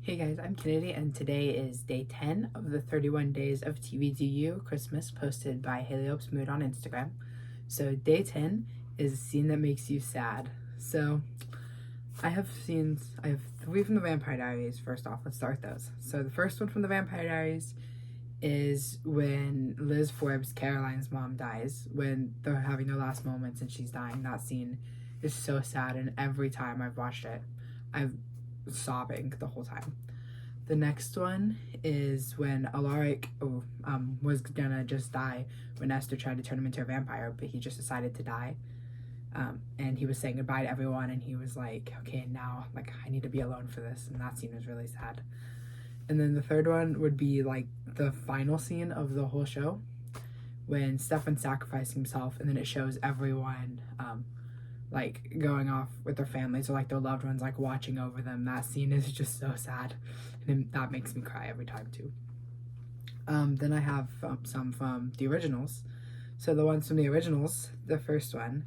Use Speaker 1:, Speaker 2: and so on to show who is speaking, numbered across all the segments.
Speaker 1: Hey guys, I'm Kennedy, and today is day 10 of the 31 days of TVDU Christmas posted by Haley Hope's Mood on Instagram. So, day 10 is a scene that makes you sad. So, I have three from the Vampire Diaries. First off, let's start with those. So, the first one from the Vampire Diaries is when Liz Forbes, Caroline's mom, dies, when they're having their last moments and she's dying. That scene is so sad, and every time I've watched it, I've sobbing the whole time. The next one is when Alaric was gonna just die when Esther tried to turn him into a vampire, but he just decided to die. And he was saying goodbye to everyone, and he was like, okay, now, like, I need to be alone for this. And that scene was really sad. And then the third one would be, like, the final scene of the whole show when Stefan sacrificed himself, and then it shows everyone like going off with their families or like their loved ones, like watching over them. That scene is just so sad, and that makes me cry every time too. Then I have some from the originals. So the ones from the originals, the first one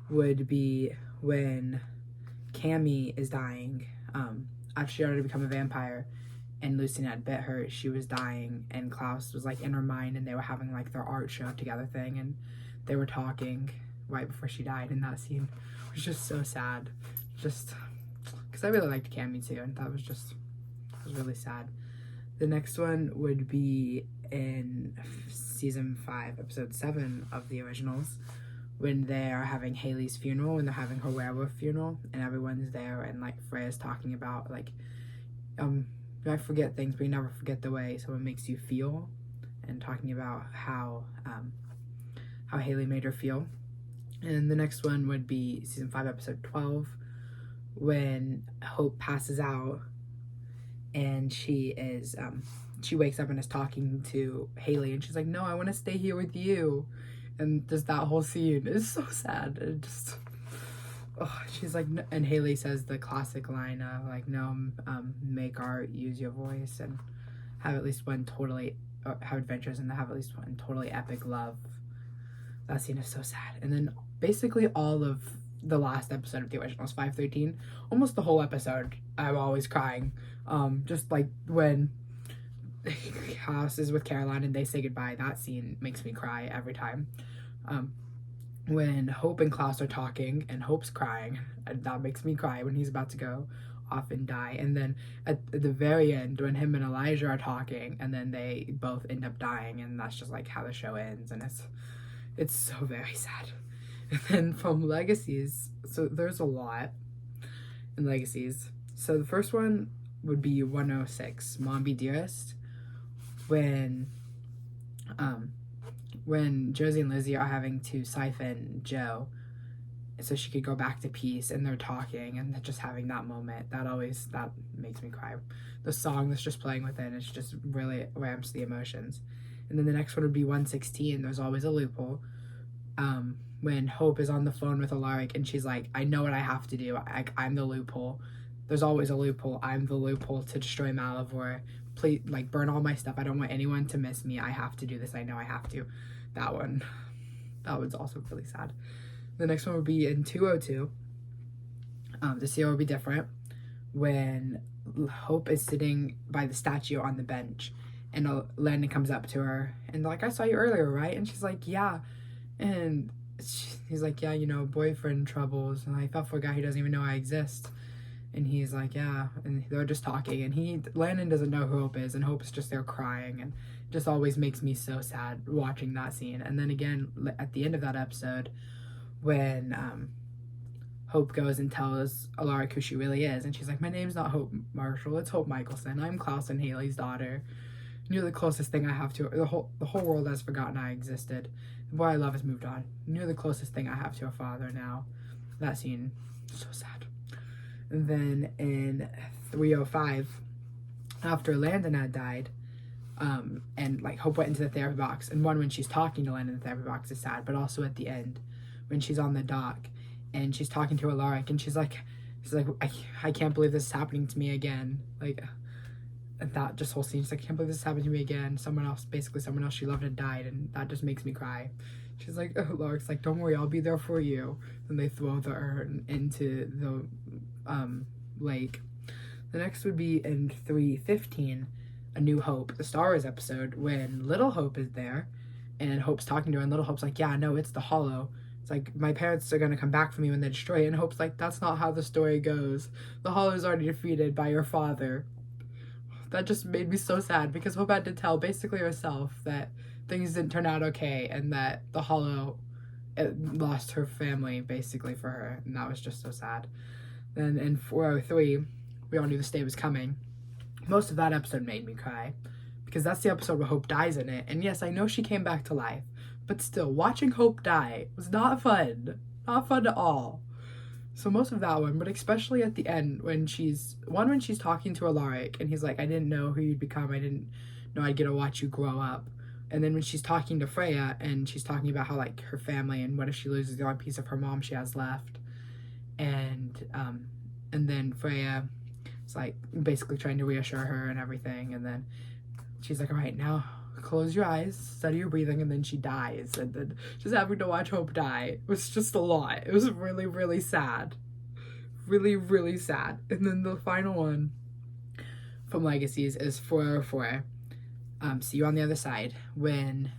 Speaker 1: would be when Cammy is dying. After she already become a vampire and Lucy had bit her, she was dying, and Klaus was like in her mind, and they were having like their art show together thing, and they were talking right before she died. In that scene was just so sad, just because I really liked Cammy too, and that was really sad. The next one would be in season 5, episode 7 of the originals, when they are having Haley's funeral, when they're having her werewolf funeral, and everyone's there, and like Freya's talking about like I forget things, but you never forget the way someone makes you feel, and talking about how Haley made her feel. And the next one would be season 5, episode 12, when Hope passes out, and she wakes up and is talking to Haley, and she's like, "No, I want to stay here with you." And just that whole scene is so sad. It just, she's like, and Haley says the classic line of like, "No, make art, use your voice, and have at least one totally, have adventures, and have at least one totally epic love." That scene is so sad. And then basically all of the last episode of the originals, 513, almost the whole episode, I'm always crying. Just like when House is with Caroline and they say goodbye, that scene makes me cry every time. When Hope and Klaus are talking and Hope's crying, that makes me cry when he's about to go off and die. And then at the very end, when him and Elijah are talking, and then they both end up dying, and that's just like how the show ends, and it's so very sad. And then from Legacies, so there's a lot in Legacies. So the first one would be 106, Mom Be Dearest, when Josie and Lizzie are having to siphon Joe so she could go back to peace, and they're talking and just having that moment, that makes me cry. The song that's just playing within, it's just really ramps the emotions. And then the next one would be 116, There's Always a Loophole, when Hope is on the phone with Alaric, and she's like, "I know what I have to do. I'm the loophole. There's always a loophole. I'm the loophole to destroy Malivore. Please, like, burn all my stuff. I don't want anyone to miss me. I have to do this. I know I have to." That one's also really sad. The next one would be in 202. This year will be different, when Hope is sitting by the statue on the bench, and Landon comes up to her and like, "I saw you earlier, right?" And she's like, "Yeah." And he's like, "Yeah, boyfriend troubles, and I fell for a guy who doesn't even know I exist." And he's like, "Yeah." And they're just talking, and Landon doesn't know who Hope is, and Hope's just there crying, and it just always makes me so sad watching that scene. And then again, at the end of that episode, when Hope goes and tells Alaric who she really is, and she's like, "My name's not Hope Marshall, it's Hope Michelson. I'm Klaus and Haley's daughter. You're the closest thing I have to her. The whole world has forgotten I existed. The boy I love has moved on. You're the closest thing I have to a father now." That scene, so sad. And then in 305, after Landon had died, and like Hope went into the therapy box, and when she's talking to Landon in the therapy box is sad, but also at the end, when she's on the dock, and she's talking to Alaric, and she's like, I can't believe this is happening to me again. Like, that just whole scene, she's like, "I can't believe this is happening to me again. Someone else she loved had died," and that just makes me cry. She's like, Lark's like, "Don't worry, I'll be there for you." And they throw the urn into the lake. The next would be in 3:15, A New Hope, the Star Wars episode, when Little Hope is there, and Hope's talking to her, and Little Hope's like, yeah, no, it's the Hollow. It's like, my parents are going to come back for me when they destroy it, and Hope's like, that's not how the story goes. The Hollow is already defeated by your father. That just made me so sad, because Hope had to tell basically herself that things didn't turn out okay, and that the Hollow lost her family, basically, for her, and that was just so sad. Then in 403, we all knew this day was coming. Most of that episode made me cry, because that's the episode where Hope dies in it, and yes, I know she came back to life, but still, watching Hope die was not fun. Not fun at all. So most of that one, but especially at the end when she's talking to Alaric, and he's like, I didn't know who you'd become, I didn't know I'd get to watch you grow up. And then when she's talking to Freya, and she's talking about how, like, her family, and what if she loses the only piece of her mom she has left, and then Freya is, like, basically trying to reassure her and everything, and then she's like, all right, now close your eyes, study your breathing, and then she dies, and then just having to watch Hope die was just a lot. It was really, really sad. Really, really sad. And then the final one from Legacies is 404. See You on the Other Side, when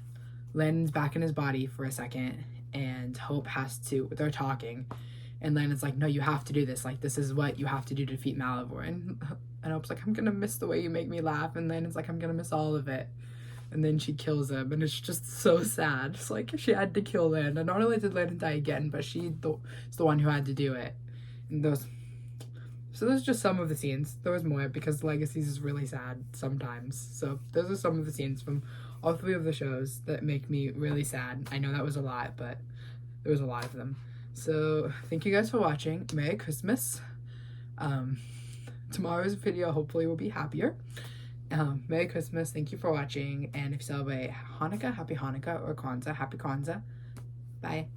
Speaker 1: Landon's back in his body for a second, and Hope they're talking, and Landon's like, no, you have to do this, like, this is what you have to do to defeat Malivore, and Hope's like, I'm gonna miss the way you make me laugh, and Landon's like, I'm gonna miss all of it, and then she kills him, and it's just so sad. It's like, she had to kill Landon. Not only did Landon die again, but she's the one who had to do it. And those are just some of the scenes. There was more, because Legacies is really sad sometimes. So those are some of the scenes from all three of the shows that make me really sad. I know that was a lot, but there was a lot of them. So thank you guys for watching. Merry Christmas. Tomorrow's video hopefully will be happier. Merry Christmas. Thank you for watching. And if you celebrate Hanukkah, happy Hanukkah, or Kwanzaa, happy Kwanzaa. Bye.